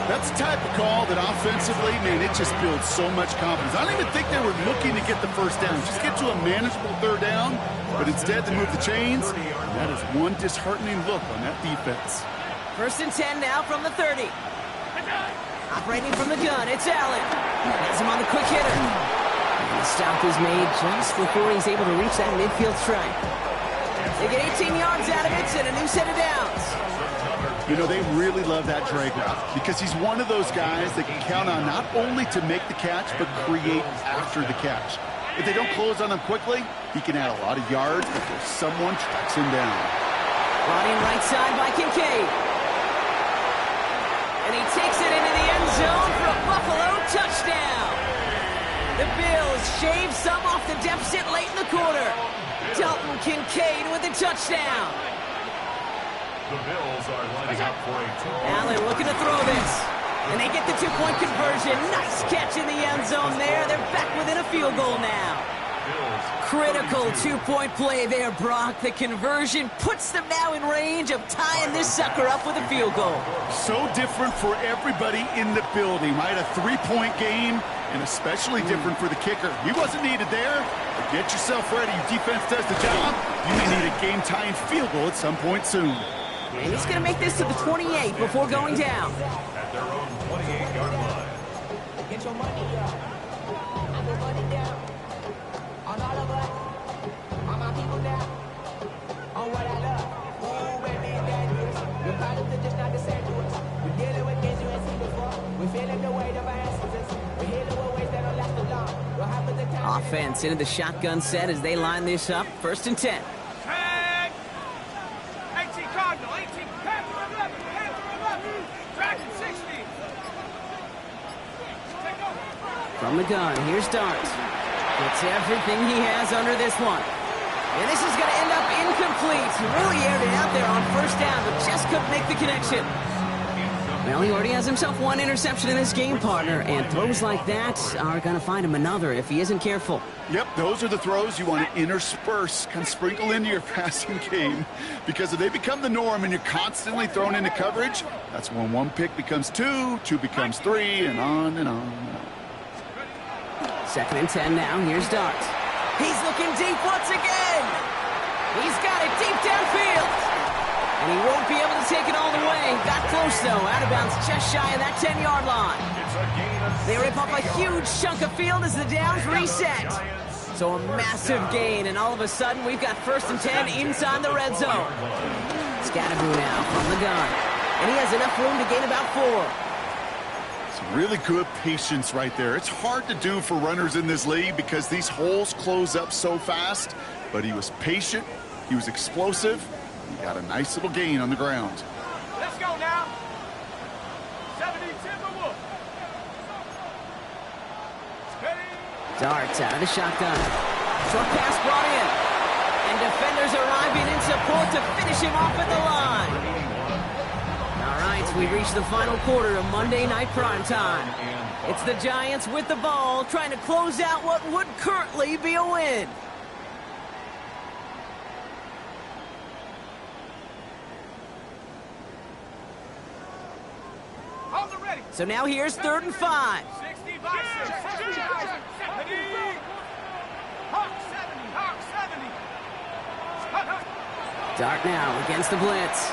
Speaker 3: That's the type of call that offensively, man, it just builds so much confidence. I don't even think they were looking to get the 1st down. Just get to a manageable 3rd down, but instead they move the chains. And that is one disheartening look on that defense.
Speaker 1: 1st and 10 now from the 30. Operating from the gun, it's Allen. Has him on the quick hitter. And the stop is made just before he's able to reach that midfield strike. They get 18 yards out of it and a new set of downs.
Speaker 3: You know, they really love that drag route because he's one of those guys that can count on not only to make the catch, but create after the catch. If they don't close on him quickly, he can add a lot of yards before someone tracks him down.
Speaker 1: Brought in right side by Kincaid. And he takes it into the end zone for a Buffalo touchdown. The Bills shave some off the deficit late in the quarter. Dalton Kincaid with the touchdown.
Speaker 4: The Bills are lining up for a
Speaker 1: Allen looking to throw this. And they get the 2-point conversion. Nice catch in the end zone there. They're back within a field goal now. Critical 2-point play there, Brock. The conversion puts them now in range of tying this sucker up with a field goal.
Speaker 3: So different for everybody in the building, right? A 3-point game, and especially different for the kicker. He wasn't needed there. But get yourself ready. Your defense does the job. You may need a game-tying field goal at some point soon.
Speaker 1: And he's going to make this to the 28 before going down.
Speaker 4: at their own 28-yard line.
Speaker 5: Get your money up. I go money down. On all of us. On my people now. On what I love. Ooh, baby, dangerous. Your problems are just not the same to us. We're dealing with things you ain't seen before. We're feeling the weight of our ancestors. We're healing with ways that don't last too long. What happens in time?
Speaker 1: Offense into the shotgun set as they line this up. 1st and 10.
Speaker 2: Tag! 18 Cardinal, 18 Panther 11, Panther 11, Dragon 60. Take over.
Speaker 1: From the gun, here's Dart. Gets everything he has under this one. And this is going to end up incomplete. He really aired it out there on 1st down, but just couldn't make the connection. Well, he already has himself one interception in this game, partner, and throws like that are going to find him another if he isn't careful.
Speaker 3: Yep, those are the throws you want to intersperse, kind of sprinkle into your passing game, because if they become the norm and you're constantly thrown into coverage, that's when one pick becomes two, two becomes three, and on and on and on.
Speaker 1: 2nd and 10 now. Here's Dart. He's looking deep once again. He's got it deep downfield. And he won't be able to take it all the way. Got close, though. Out of bounds just shy of that 10-yard line.
Speaker 4: It's a gain of
Speaker 1: They rip up a huge chunk of field as the downs reset. So a massive gain, and all of a sudden, we've got 1st and 10 inside the red zone. Scatterboo now from the gun. And he has enough room to gain about 4.
Speaker 3: Some really good patience right there. It's hard to do for runners in this league because these holes close up so fast. But he was patient. He was explosive. He got a nice little gain on the ground.
Speaker 2: Let's go now. 70 Timberwolf.
Speaker 1: Dart out of the shotgun. Short pass brought in. And defenders arriving in support to finish him off at the line. All right, we reach the final quarter of Monday Night Primetime. It's the Giants with the ball, trying to close out what would currently be a win. So now here's 3rd and 5.
Speaker 2: 60 by 6. 70. Hawk 70. Hawk 70.
Speaker 1: Dart now against the blitz.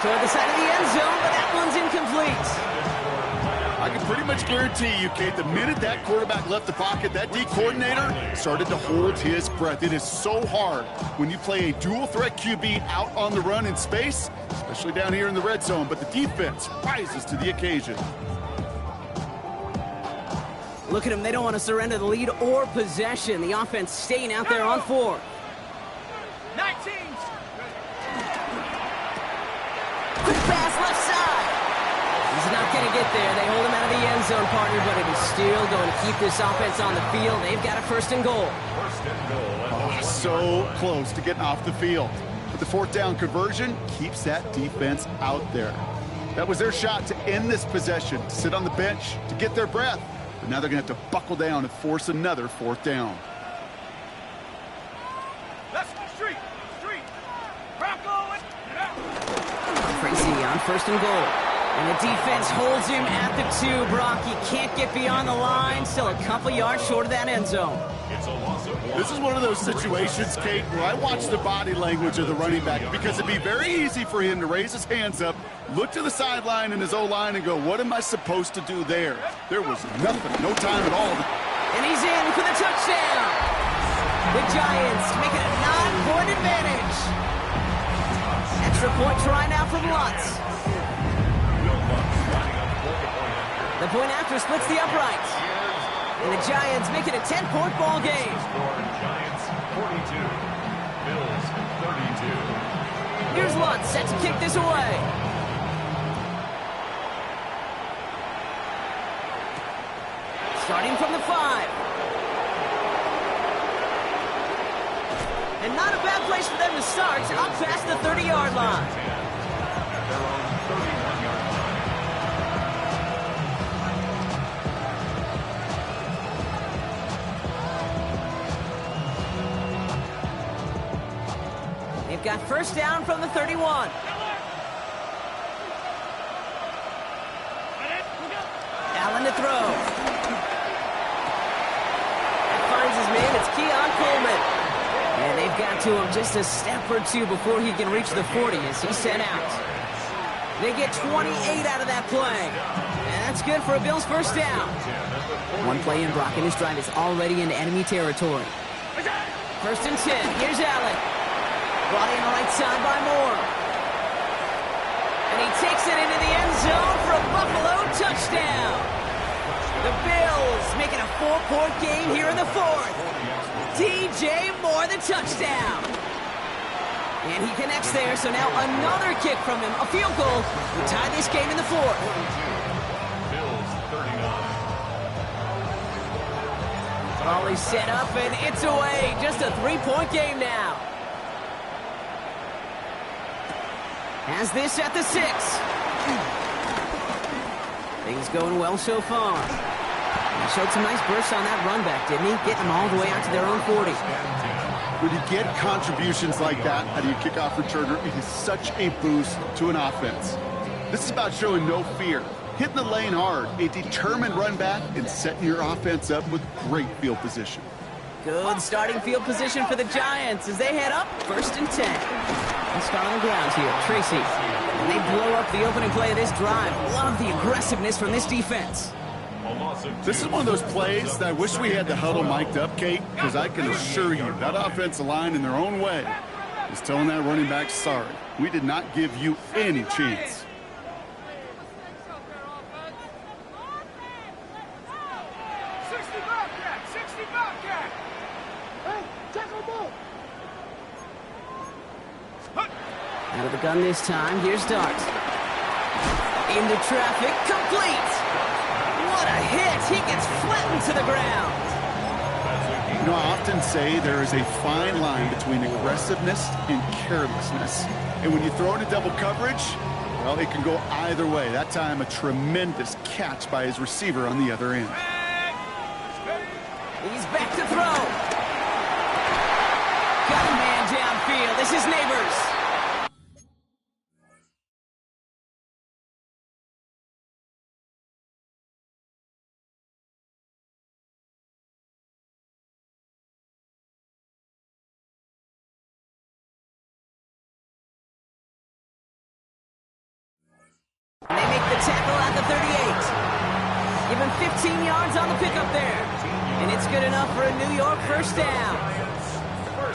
Speaker 1: Toward the side of the end zone, but that one's incomplete.
Speaker 3: I can pretty much guarantee you, Kate, the minute that quarterback left the pocket, that D coordinator started to hold his breath. It is so hard when you play a dual-threat QB out on the run in space, especially down here in the red zone, but the defense rises to the occasion.
Speaker 1: Look at them. They don't want to surrender the lead or possession. The offense staying out there on 4.
Speaker 2: 19.
Speaker 1: Quick pass left side. He's not going to get there. They hold him out of the end zone, partner, but it is still going to keep this offense on the field. They've got a 1st and goal.
Speaker 3: Oh, so close to getting off the field. But the 4th down conversion keeps that defense out there. That was their shot to end this possession, to sit on the bench, to get their breath. But now they're going to have to buckle down and force another 4th down.
Speaker 2: Let's street. Bronco.
Speaker 1: Tracy on 1st and goal. And the defense holds him at the 2. Brock, he can't get beyond the line. Still a couple yards short of that end zone.
Speaker 3: This is one of those situations, Kate, where I watch the body language of the running back because it'd be very easy for him to raise his hands up, look to the sideline in his O-line and go, what am I supposed to do there? There was nothing, no time at all.
Speaker 1: And he's in for the touchdown. The Giants make it a 9-point advantage. Extra point try now from Lutz. The point after splits the uprights. And the Giants make it a 10-point ball game.
Speaker 4: Giants 42, Bills 32.
Speaker 1: Here's Lutz set to kick this away. Starting from the 5. And not a bad place for them to start, up past the 30-yard line.
Speaker 4: Their own 31-yard line.
Speaker 1: They've got 1st down from the 31. Allen to throw. That finds his man. It's Keon Coleman. And they've got to him just a step or 2 before he can reach the 40 as he's sent out. They get 28 out of that play. And that's good for a Bills 1st down. One play in, Brock, and his drive is already into enemy territory. 1st and 10. Here's Allen. Brought in right side by Moore. And he takes it into the end zone for a Buffalo touchdown. The Bills making a 4-point game here in the 4th. DJ Moore, the touchdown. And he connects there, so now another kick from him, a field goal, to tie this game in the 4th.
Speaker 4: Bills 39.
Speaker 1: Volley set up, and it's away. Just a 3-point game now. Has this at the 6. Things going well so far. He showed some nice bursts on that run back, didn't he? Getting them all the way out to their own 40.
Speaker 3: When you get contributions like that out of your kickoff returner, it is such a boost to an offense. This is about showing no fear, hitting the lane hard, a determined run back, and setting your offense up with great field position.
Speaker 1: Good starting field position for the Giants as they head up 1st and 10. Let's start on the ground here. Tracy. And they blow up the opening play of this drive. Love the aggressiveness from this defense.
Speaker 4: A loss of 2.
Speaker 3: This is one of those plays that I wish we had the huddle mic'd up, Kate, because I can assure you that offensive line in their own way is telling that running back, sorry, we did not give you any chance.
Speaker 1: Out of the gun this time. Here's Dart. Into traffic. Complete. What a hit. He gets flattened to the ground.
Speaker 3: You know, I often say there is a fine line between aggressiveness and carelessness. And when you throw into double coverage, well, it can go either way. That time, a tremendous catch by his receiver on the other end.
Speaker 1: He's back to throw. Got a man downfield. This is Neighbors. They make the tackle at the 38. Give him 15 yards on the pickup there. And it's good enough for a New York first down.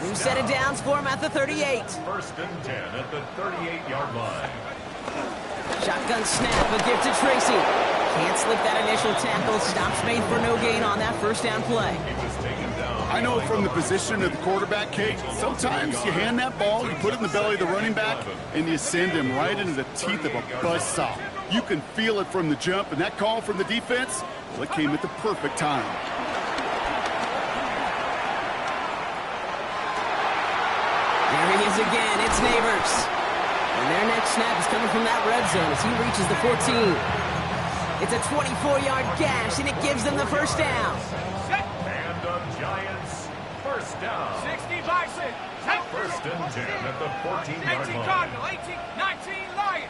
Speaker 1: New set of downs for him at the 38.
Speaker 4: First and 10 at the 38-yard line.
Speaker 1: Shotgun snap, a gift to Tracy. Can't slip that initial tackle. Stops made for no gain on that first down play.
Speaker 3: I know from the position of the quarterback, Kate, sometimes you hand that ball, you put it in the belly of the running back, and you send him right into the teeth of a buzzsaw. You can feel it from the jump, and that call from the defense, well, it came at the perfect time.
Speaker 1: There he is again. It's Neighbors. And their next snap is coming from that red zone as he reaches the 14. It's a 24-yard gash, and it gives them the first down.
Speaker 4: And the Giants, first down.
Speaker 2: 60 Bison.
Speaker 4: First and 10 at the 14-yard
Speaker 2: 18
Speaker 4: line.
Speaker 2: Cardinal, 19 Lion.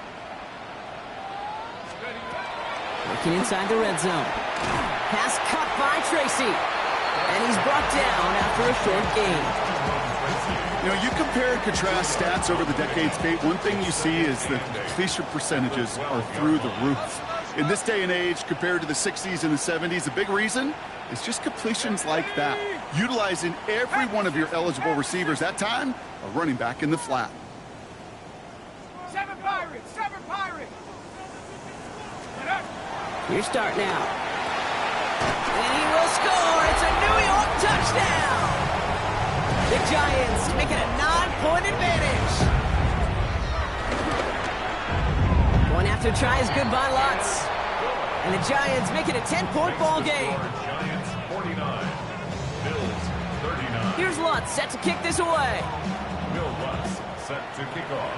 Speaker 1: Working inside the red zone. Pass cut by Tracy. And he's brought down after a short gain.
Speaker 3: You know, you compare and contrast stats over the decades, Kate. One thing you see is that completion percentages are through the roof. In this day and age, compared to the 60s and the 70s, a big reason is just completions like that. Utilizing every one of your eligible receivers. That time, a running back in the flat.
Speaker 2: 7 Pirates, 7 Pirates.
Speaker 1: Here's start now. And he will score. It's a New York touchdown. The Giants make it a 9-point advantage. Going after try is good by Lutz. And the Giants make it a 10-point ball game.
Speaker 4: Giants 49, Bills 39.
Speaker 1: Here's Lutz set to kick this away.
Speaker 4: Will Lutz set to kick off.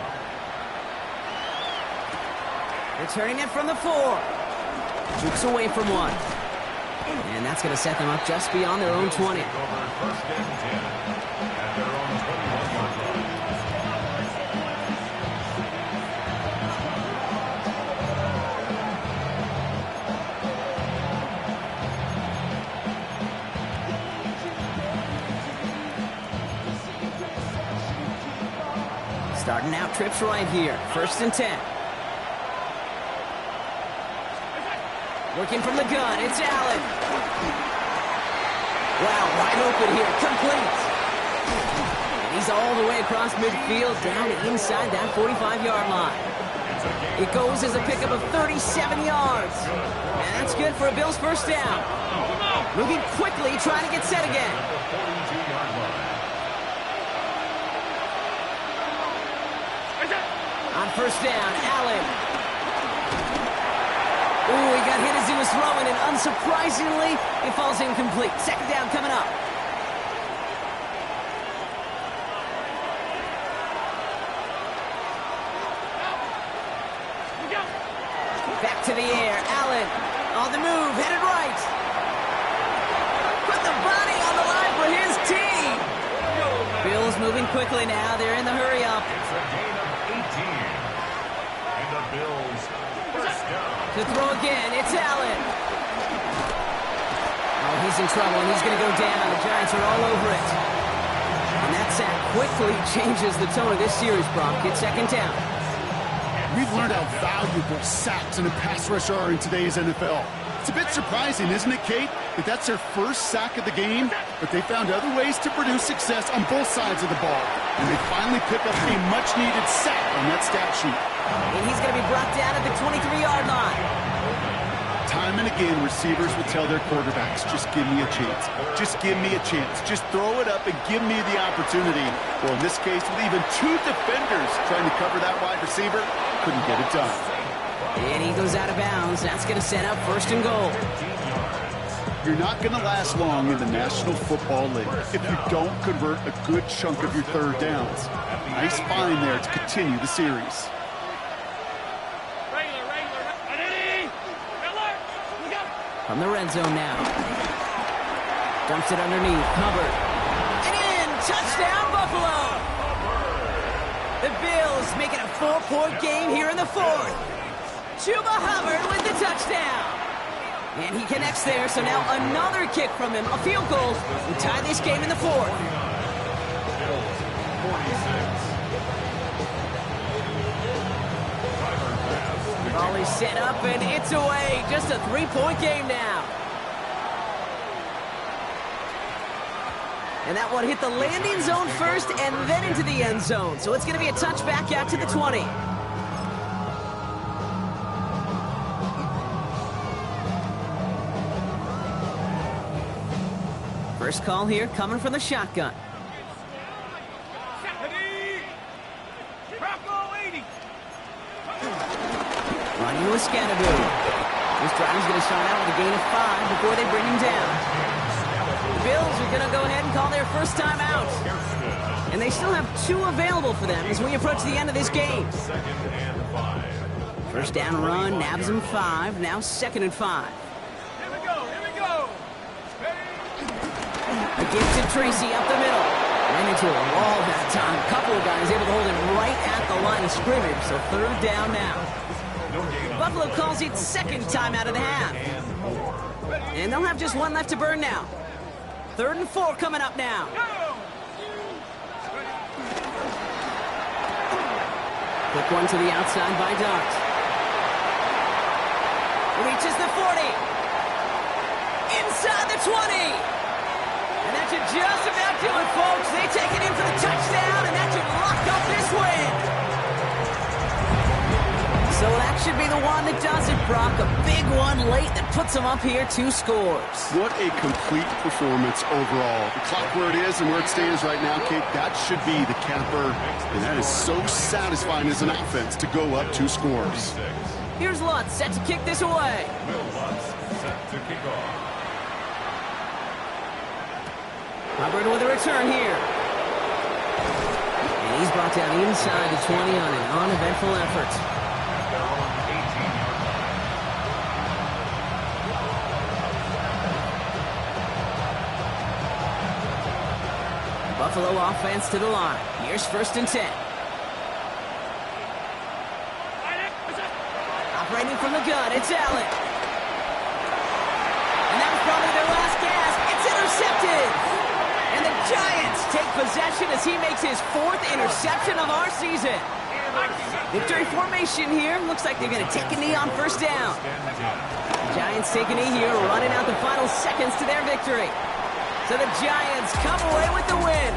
Speaker 1: Returning it from the 4. Jukes away from one. And that's going to set them up just beyond their own 20.
Speaker 4: First and 10 at their own 21-yard line.
Speaker 1: Starting out trips right here. First and 10. Working from the gun, it's Allen. Wow, wide open here, complete. And he's all the way across midfield, down inside that 45-yard line. It goes as a pickup of 37 yards. And that's good for a Bills first down. Moving quickly, trying to get set again. On first down, Allen. Ooh, he got hit as he was throwing, and unsurprisingly, it falls incomplete. Second down coming up. Back to the air, Allen on the move, headed right. Put the body on the line for his team. Bills moving quickly now. They're in the hurry up.
Speaker 4: It's a gain of 18. And the Bills first down.
Speaker 1: To throw again, it's Allen. Oh, he's in trouble, and he's going to go down. The Giants are all over it. And that sack quickly changes the tone of this series, Brock. It's second down.
Speaker 3: We've learned how valuable sacks and a pass rush are in today's NFL. It's a bit surprising, isn't it, Kate, that that's their first sack of the game, but they found other ways to produce success on both sides of the ball. And they finally pick up a much-needed sack on that stat sheet.
Speaker 1: And he's going to be brought down at the 23-yard line.
Speaker 3: Time and again, receivers will tell their quarterbacks, just give me a chance. Just give me a chance. Just throw it up and give me the opportunity. Well, in this case, with even two defenders trying to cover that wide receiver, couldn't get it done.
Speaker 1: And he goes out of bounds. That's going to set up 1st and goal.
Speaker 3: You're not going to last long in the National Football League if you don't convert a good chunk of your third downs. Nice find there to continue the series.
Speaker 1: From the red zone now. Dumps it underneath. Hubbard. And in! Touchdown, Buffalo! The Bills make it a 4-point game here in the 4th. Chuba Hubbard with the touchdown. And he connects there, so now another kick from him. A field goal will tie this game in the 4th. Ball is set up, and it's away. Just a 3-point game now. And that one hit the landing zone first and then into the end zone. So it's going to be a touchback out to the 20. First call here coming from the shotgun. Running with Scatteroo. This drive's going to start out with a gain of 5 before they bring him down. The Bills are going to go ahead and call their first time out. And they still have 2 available for them as we approach the end of this game. First down run, nabs him 5. Now 2nd and 5.
Speaker 2: Here we go.
Speaker 1: A gift to Tracy up the middle. Ran into a wall that time. A couple of guys able to hold him right at the line of scrimmage. So 3rd down now. Buffalo calls it 2nd time out of the half. And they'll have just 1 left to burn now. 3rd and 4 coming up now. Quick one to the outside by Dart. Reaches the 40. Inside the 20. And that should just about do it, folks. They take it in for the touchdown, and that should lock up this win. So that should be the one that does it, Brock. A big one late that puts them up here 2 scores.
Speaker 3: What a complete performance overall. The clock where it is and where it stands right now, Kate, that should be the capper. And that is so satisfying as an offense to go up 2 scores.
Speaker 1: Here's Lutz set to kick this away. Hubbard with a return here. And he's brought down inside the 20 on an uneventful effort. Buffalo offense to the line. Here's 1st and 10. Operating from the gun, it's Allen. And that was probably their last gasp. It's intercepted. And the Giants take possession as he makes his 4th interception of our season. Victory formation here. Looks like they're going to take a knee on 1st down. The Giants take a knee here, running out the final seconds to their victory. So the Giants come away with the win.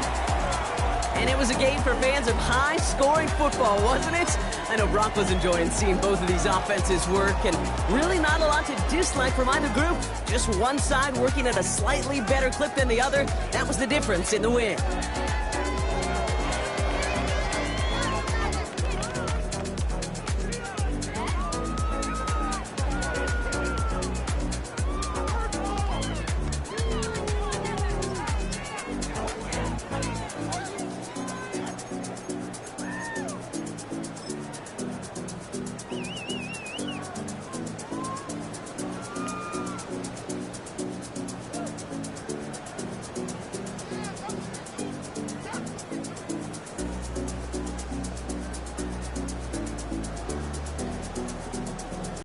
Speaker 1: And it was a game for fans of high-scoring football, wasn't it? I know Brock was enjoying seeing both of these offenses work, and really not a lot to dislike from either group. Just one side working at a slightly better clip than the other. That was the difference in the win.